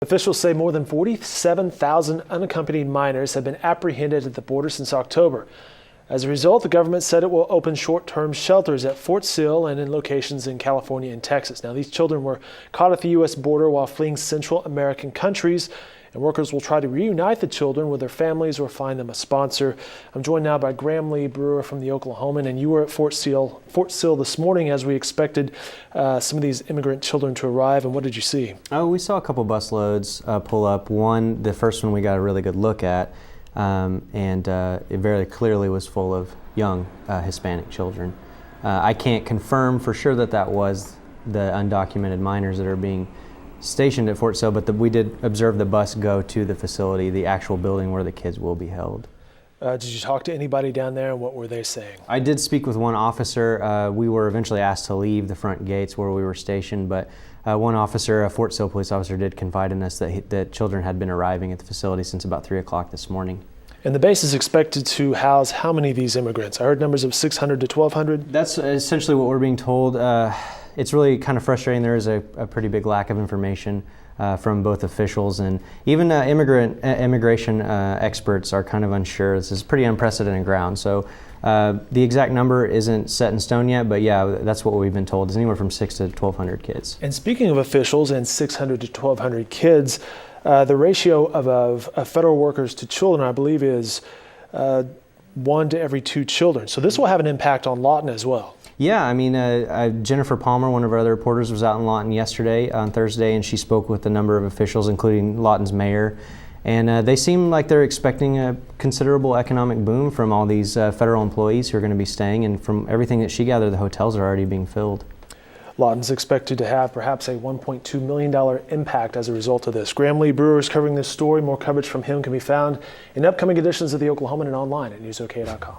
Officials say more than 47,000 unaccompanied minors have been apprehended at the border since October. As a result, the government said it will open short-term shelters at Fort Sill and in locations in California and Texas. Now, these children were caught at the U.S. border while fleeing Central American countries, and workers will try to reunite the children with their families or find them a sponsor. I'm joined now by Lee Brewer from the Oklahoman, and you were at Fort Sill this morning as we expected some of these immigrant children to arrive. And what did you see? Oh, we saw a couple bus loads pull up. The first one we got a really good look at, and it very clearly was full of young Hispanic children. I can't confirm for sure that was the undocumented minors that are being stationed at Fort Sill, but we did observe the bus go to the facility, the actual building where the kids will be held. Did you talk to anybody down there, and what were they saying? I did speak with one officer. We were eventually asked to leave the front gates where we were stationed, but one officer, a Fort Sill police officer, did confide in us that children had been arriving at the facility since about 3 o'clock this morning. And the base is expected to house how many of these immigrants? I heard numbers of 600 to 1,200. That's essentially what we're being told. It's really kind of frustrating. There is a pretty big lack of information from both officials, and even immigration experts are kind of unsure. This is pretty unprecedented ground. So the exact number isn't set in stone yet, but yeah, that's what we've been told. It's anywhere from 600 to 1,200 kids. And speaking of officials and 600 to 1,200 kids, the ratio of federal workers to children, I believe, is 1 to every 2 children. So this will have an impact on Lawton as well. Yeah, I mean, Jennifer Palmer, one of our other reporters, was out in Lawton yesterday, on Thursday, and she spoke with a number of officials, including Lawton's mayor. And they seem like they're expecting a considerable economic boom from all these federal employees who are going to be staying. And from everything that she gathered, the hotels are already being filled. Lawton's expected to have perhaps a $1.2 million impact as a result of this. Lee Brewer is covering this story. More coverage from him can be found in upcoming editions of the Oklahoman and online at newsok.com.